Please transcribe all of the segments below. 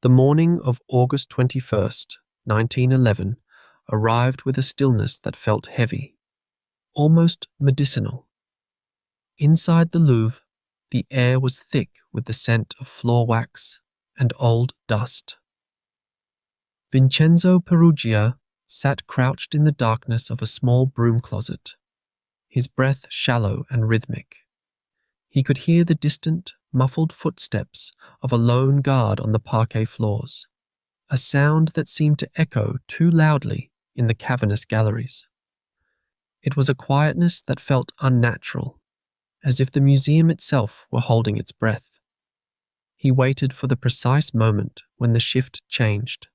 The morning of August 21st, 1911, arrived with a stillness that felt heavy, almost medicinal. Inside the Louvre, the air was thick with the scent of floor wax and old dust. Vincenzo Peruggia sat crouched in the darkness of a small broom closet, his breath shallow and rhythmic. He could hear the distant, muffled footsteps of a lone guard on the parquet floors, a sound that seemed to echo too loudly in the cavernous galleries. It was a quietness that felt unnatural, as if the museum itself were holding its breath. He waited for the precise moment when the shift changed,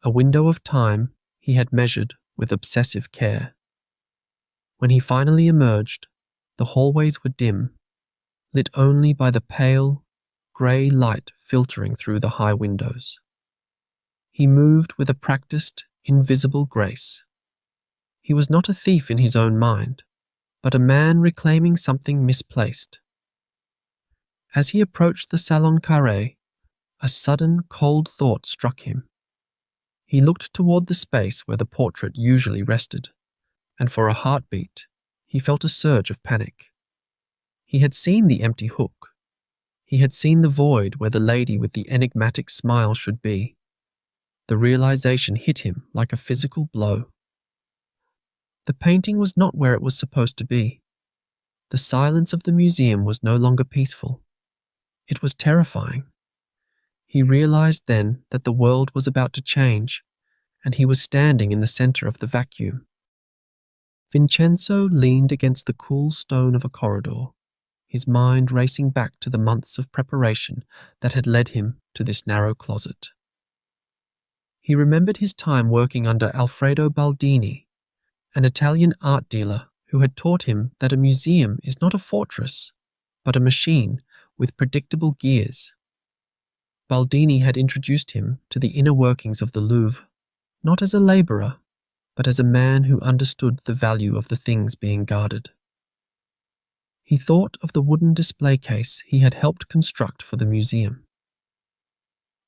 a window of time he had measured with obsessive care. When he finally emerged, the hallways were dim, lit only by the pale, grey light filtering through the high windows. He moved with a practiced, invisible grace. He was not a thief in his own mind, but a man reclaiming something misplaced. As he approached the Salon Carré, a sudden cold thought struck him. He looked toward the space where the portrait usually rested, and for a heartbeat, he felt a surge of panic. He had seen the empty hook. He had seen the void where the lady with the enigmatic smile should be. The realization hit him like a physical blow. The painting was not where it was supposed to be. The silence of the museum was no longer peaceful. It was terrifying. He realized then that the world was about to change, and he was standing in the center of the vacuum. Vincenzo leaned against the cool stone of a corridor, his mind racing back to the months of preparation that had led him to this narrow closet. He remembered his time working under Alfredo Baldini, an Italian art dealer who had taught him that a museum is not a fortress, but a machine with predictable gears. Baldini had introduced him to the inner workings of the Louvre, not as a laborer, but as a man who understood the value of the things being guarded. He thought of the wooden display case he had helped construct for the museum.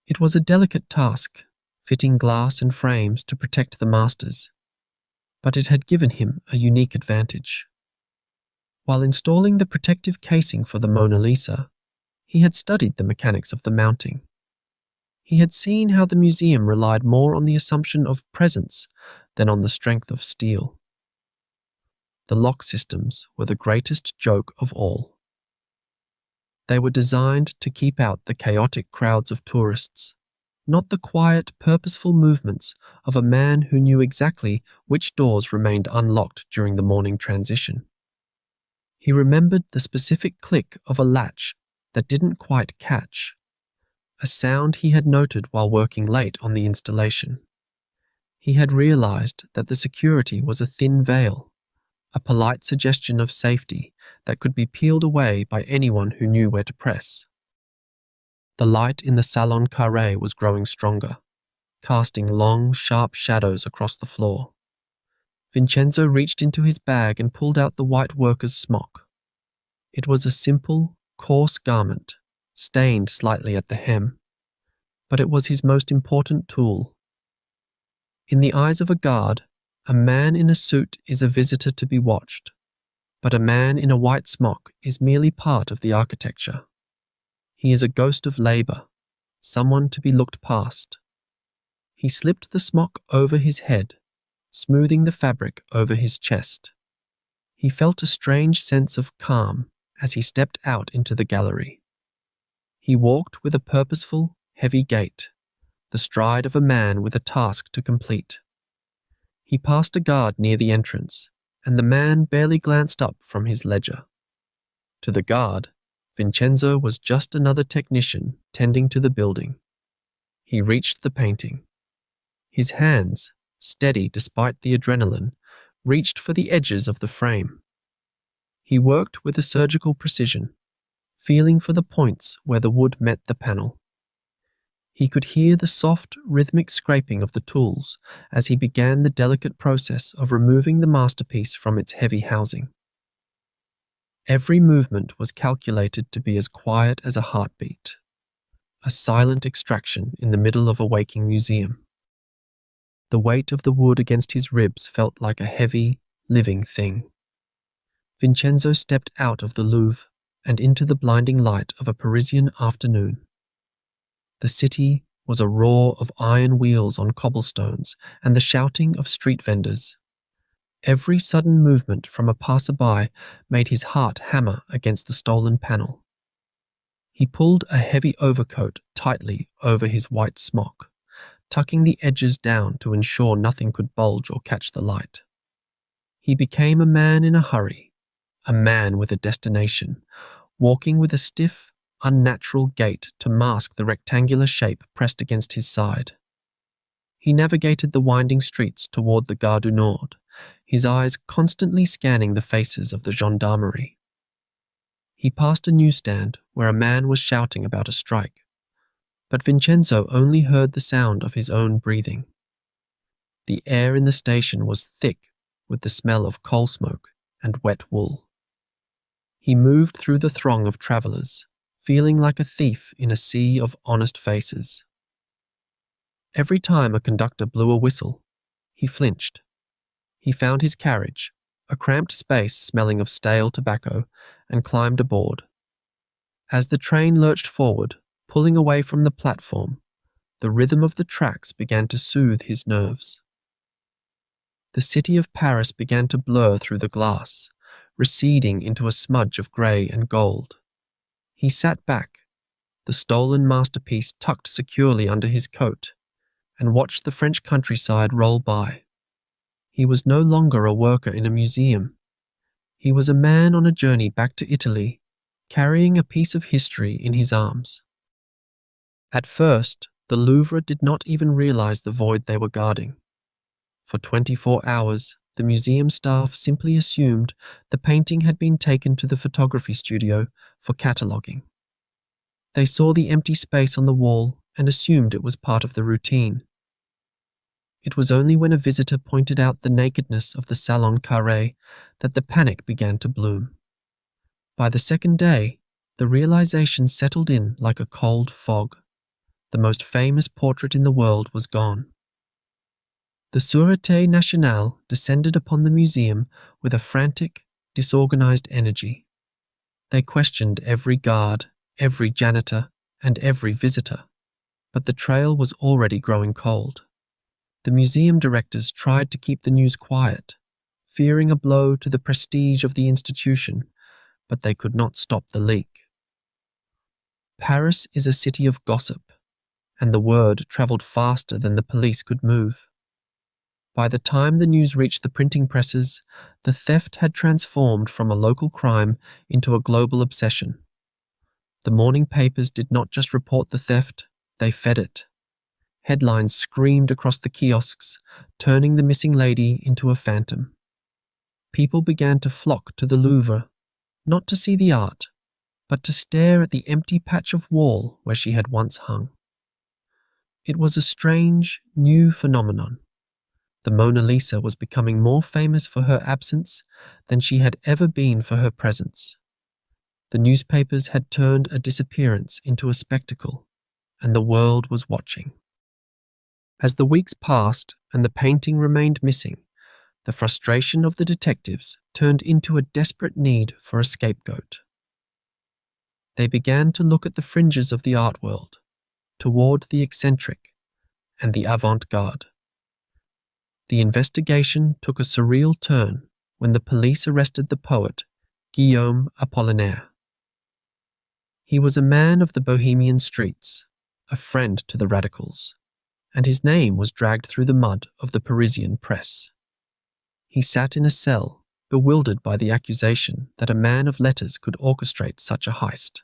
It was a delicate task, fitting glass and frames to protect the masters, but it had given him a unique advantage. While installing the protective casing for the Mona Lisa, he had studied the mechanics of the mounting. He had seen how the museum relied more on the assumption of presence than on the strength of steel. The lock systems were the greatest joke of all. They were designed to keep out the chaotic crowds of tourists, not the quiet, purposeful movements of a man who knew exactly which doors remained unlocked during the morning transition. He remembered the specific click of a latch that didn't quite catch, a sound he had noted while working late on the installation. He had realized that the security was a thin veil, a polite suggestion of safety that could be peeled away by anyone who knew where to press. The light in the Salon Carré was growing stronger, casting long, sharp shadows across the floor. Vincenzo reached into his bag and pulled out the white worker's smock. It was a simple, coarse garment, stained slightly at the hem, but it was his most important tool. In the eyes of a guard, a man in a suit is a visitor to be watched, but a man in a white smock is merely part of the architecture. He is a ghost of labor, someone to be looked past. He slipped the smock over his head, smoothing the fabric over his chest. He felt a strange sense of calm as he stepped out into the gallery. He walked with a purposeful, heavy gait, the stride of a man with a task to complete. He passed a guard near the entrance, and the man barely glanced up from his ledger. To the guard, Vincenzo was just another technician tending to the building. He reached the painting. His hands, steady despite the adrenaline, reached for the edges of the frame. He worked with a surgical precision, feeling for the points where the wood met the panel. He could hear the soft, rhythmic scraping of the tools as he began the delicate process of removing the masterpiece from its heavy housing. Every movement was calculated to be as quiet as a heartbeat. a silent extraction in the middle of a waking museum. The weight of the wood against his ribs felt like a heavy, living thing. Vincenzo stepped out of the Louvre and into the blinding light of a Parisian afternoon. The city was a roar of iron wheels on cobblestones and the shouting of street vendors. Every sudden movement from a passerby made his heart hammer against the stolen panel. He pulled a heavy overcoat tightly over his white smock, tucking the edges down to ensure nothing could bulge or catch the light. He became a man in a hurry, a man with a destination, walking with a stiff, unnatural gait to mask the rectangular shape pressed against his side. He navigated the winding streets toward the Gare du Nord, his eyes constantly scanning the faces of the gendarmerie. He passed a newsstand where a man was shouting about a strike, but Vincenzo only heard the sound of his own breathing. The air in the station was thick with the smell of coal smoke and wet wool. He moved through the throng of travellers, feeling like a thief in a sea of honest faces. Every time a conductor blew a whistle, he flinched. He found his carriage, a cramped space smelling of stale tobacco, and climbed aboard. As the train lurched forward, pulling away from the platform, the rhythm of the tracks began to soothe his nerves. The city of Paris began to blur through the glass, receding into a smudge of grey and gold. He sat back, the stolen masterpiece tucked securely under his coat, and watched the French countryside roll by. He was no longer a worker in a museum. He was a man on a journey back to Italy, carrying a piece of history in his arms. At first, the Louvre did not even realize the void they were guarding. For 24 hours, the museum staff simply assumed the painting had been taken to the photography studio for cataloguing. They saw the empty space on the wall and assumed it was part of the routine. It was only when a visitor pointed out the nakedness of the Salon Carré that the panic began to bloom. By the second day, the realization settled in like a cold fog. The most famous portrait in the world was gone. The Sûreté Nationale descended upon the museum with a frantic, disorganized energy. They questioned every guard, every janitor, and every visitor, but the trail was already growing cold. The museum directors tried to keep the news quiet, fearing a blow to the prestige of the institution, but they could not stop the leak. Paris is a city of gossip, and the word travelled faster than the police could move. By the time the news reached the printing presses, the theft had transformed from a local crime into a global obsession. The morning papers did not just report the theft, they fed it. Headlines screamed across the kiosks, turning the missing lady into a phantom. People began to flock to the Louvre, not to see the art, but to stare at the empty patch of wall where she had once hung. It was a strange, new phenomenon. The Mona Lisa was becoming more famous for her absence than she had ever been for her presence. The newspapers had turned a disappearance into a spectacle, and the world was watching. As the weeks passed and the painting remained missing, the frustration of the detectives turned into a desperate need for a scapegoat. They began to look at the fringes of the art world, toward the eccentric and the avant-garde. The investigation took a surreal turn when the police arrested the poet Guillaume Apollinaire. He was a man of the Bohemian streets, a friend to the radicals, and his name was dragged through the mud of the Parisian press. He sat in a cell, bewildered by the accusation that a man of letters could orchestrate such a heist.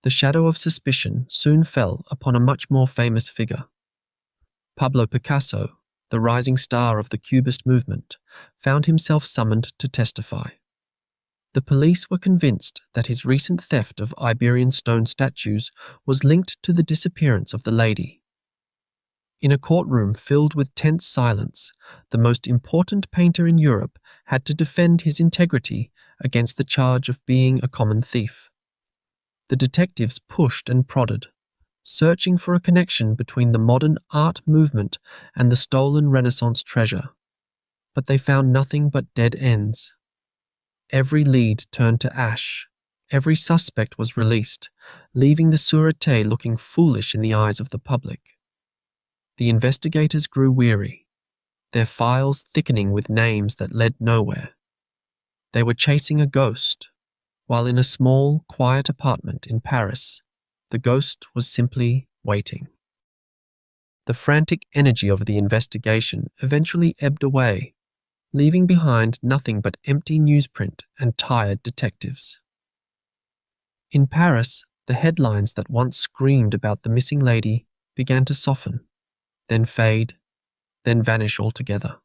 The shadow of suspicion soon fell upon a much more famous figure. Pablo Picasso, the rising star of the Cubist movement, found himself summoned to testify. The police were convinced that his recent theft of Iberian stone statues was linked to the disappearance of the lady. In a courtroom filled with tense silence, the most important painter in Europe had to defend his integrity against the charge of being a common thief. The detectives pushed and prodded, searching for a connection between the modern art movement and the stolen Renaissance treasure. But they found nothing but dead ends. Every lead turned to ash. Every suspect was released, leaving the Sûreté looking foolish in the eyes of the public. The investigators grew weary, their files thickening with names that led nowhere. They were chasing a ghost, while in a small, quiet apartment in Paris, the ghost was simply waiting. The frantic energy of the investigation eventually ebbed away, leaving behind nothing but empty newsprint and tired detectives. In Paris, the headlines that once screamed about the missing lady began to soften, then fade, then vanish altogether.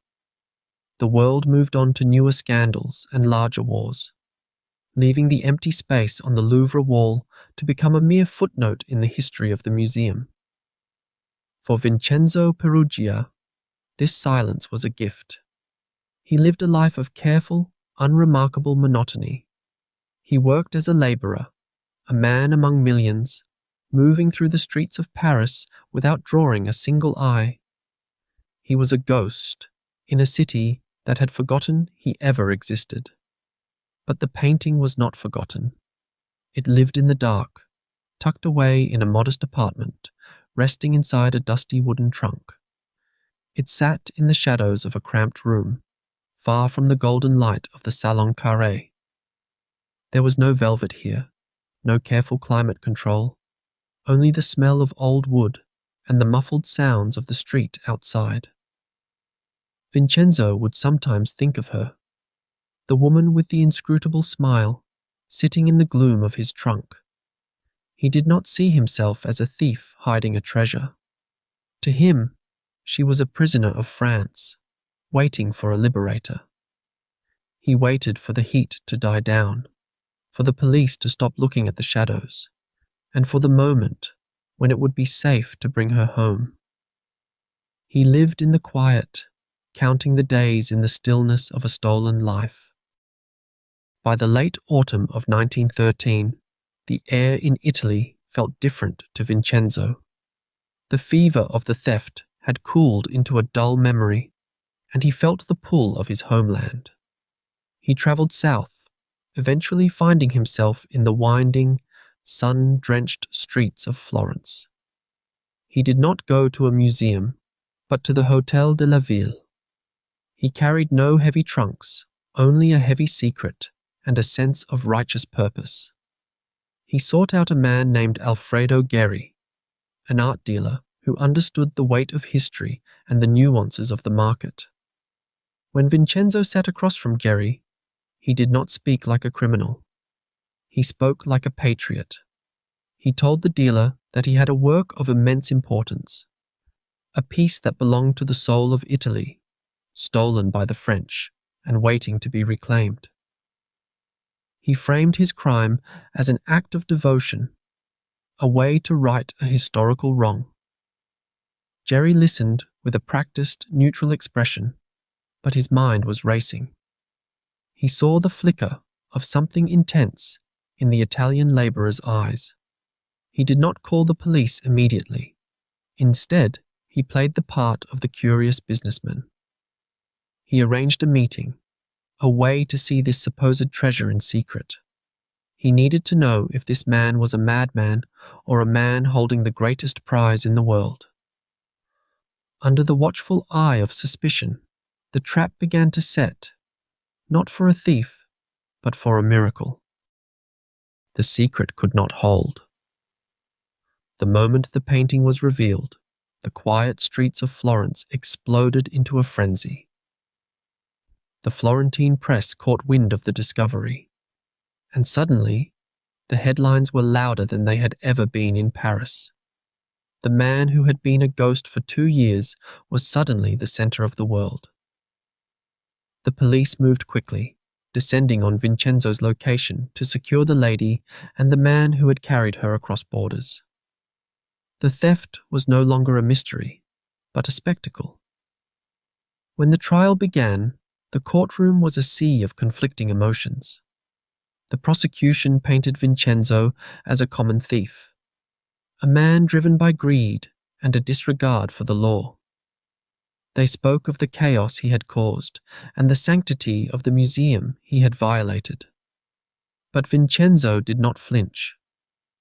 The world moved on to newer scandals and larger wars, leaving the empty space on the Louvre wall to become a mere footnote in the history of the museum. For Vincenzo Peruggia, this silence was a gift. He lived a life of careful, unremarkable monotony. He worked as a laborer, a man among millions, moving through the streets of Paris without drawing a single eye. He was a ghost in a city that had forgotten he ever existed. But the painting was not forgotten. It lived in the dark, tucked away in a modest apartment, resting inside a dusty wooden trunk. It sat in the shadows of a cramped room, far from the golden light of the Salon Carré. There was no velvet here, no careful climate control, only the smell of old wood and the muffled sounds of the street outside. Vincenzo would sometimes think of her, the woman with the inscrutable smile, sitting in the gloom of his trunk. He did not see himself as a thief hiding a treasure. To him, she was a prisoner of France, waiting for a liberator. He waited for the heat to die down, for the police to stop looking at the shadows, and for the moment when it would be safe to bring her home. He lived in the quiet, counting the days in the stillness of a stolen life. By the late autumn of 1913, the air in Italy felt different to Vincenzo. The fever of the theft had cooled into a dull memory, and he felt the pull of his homeland. He travelled south, eventually finding himself in the winding, sun-drenched streets of Florence. He did not go to a museum, but to the Hôtel de la Ville. He carried no heavy trunks, only a heavy secret and a sense of righteous purpose. He sought out a man named Alfredo Geri, an art dealer who understood the weight of history and the nuances of the market. When Vincenzo sat across from Geri, he did not speak like a criminal. He spoke like a patriot. He told the dealer that he had a work of immense importance, a piece that belonged to the soul of Italy, stolen by the French and waiting to be reclaimed. He framed his crime as an act of devotion, a way to right a historical wrong. Geri listened with a practiced, neutral expression, but his mind was racing. He saw the flicker of something intense in the Italian laborer's eyes. He did not call the police immediately. Instead, he played the part of the curious businessman. He arranged a meeting, a way to see this supposed treasure in secret. He needed to know if this man was a madman or a man holding the greatest prize in the world. Under the watchful eye of suspicion, the trap began to set, not for a thief, but for a miracle. The secret could not hold. The moment the painting was revealed, the quiet streets of Florence exploded into a frenzy. The Florentine press caught wind of the discovery, and suddenly, the headlines were louder than they had ever been in Paris. The man who had been a ghost for 2 years was suddenly the center of the world. The police moved quickly, descending on Vincenzo's location to secure the lady and the man who had carried her across borders. The theft was no longer a mystery, but a spectacle. When the trial began, the courtroom was a sea of conflicting emotions. The prosecution painted Vincenzo as a common thief, a man driven by greed and a disregard for the law. They spoke of the chaos he had caused and the sanctity of the museum he had violated. But Vincenzo did not flinch.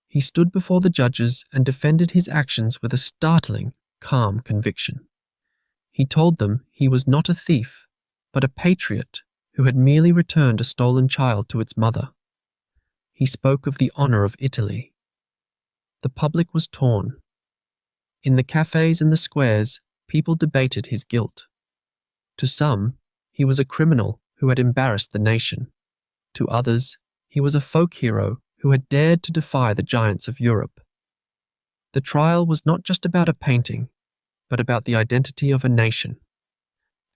He stood before the judges and defended his actions with a startling, calm conviction. He told them he was not a thief, but a patriot who had merely returned a stolen child to its mother. He spoke of the honor of Italy. The public was torn. In the cafes and the squares, people debated his guilt. To some, he was a criminal who had embarrassed the nation. To others, he was a folk hero who had dared to defy the giants of Europe. The trial was not just about a painting, but about the identity of a nation.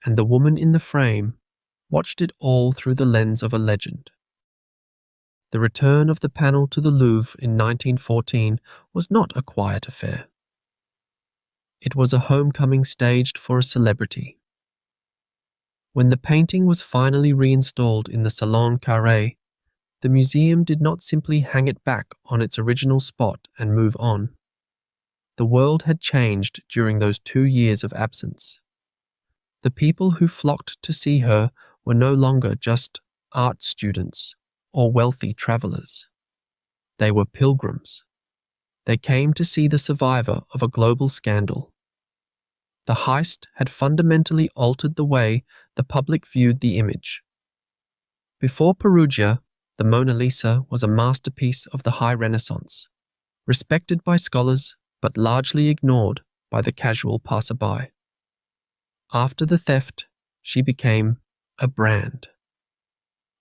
And the woman in the frame watched it all through the lens of a legend. The return of the panel to the Louvre in 1914 was not a quiet affair. It was a homecoming staged for a celebrity. When the painting was finally reinstalled in the Salon Carré, the museum did not simply hang it back on its original spot and move on. The world had changed during those 2 years of absence. The people who flocked to see her were no longer just art students or wealthy travelers. They were pilgrims. They came to see the survivor of a global scandal. The heist had fundamentally altered the way the public viewed the image. Before Peruggia, the Mona Lisa was a masterpiece of the High Renaissance, respected by scholars but largely ignored by the casual passerby. After the theft, she became a brand.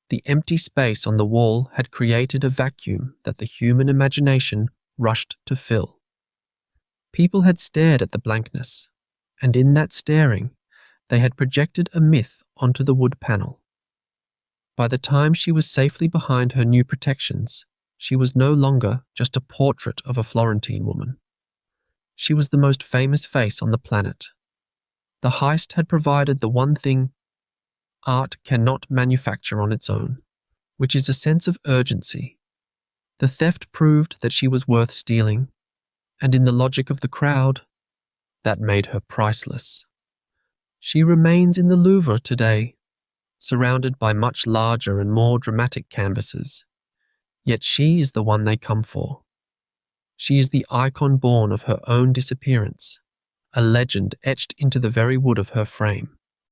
The empty space on the wall had created a vacuum that the human imagination rushed to fill. People had stared at the blankness, and in that staring, they had projected a myth onto the wood panel. By the time she was safely behind her new protections, she was no longer just a portrait of a Florentine woman. She was the most famous face on the planet. The heist had provided the one thing art cannot manufacture on its own, which is a sense of urgency. The theft proved that she was worth stealing, and in the logic of the crowd, that made her priceless. She remains in the Louvre today, surrounded by much larger and more dramatic canvases. Yet she is the one they come for. She is the icon born of her own disappearance, a legend etched into the very wood of her frame.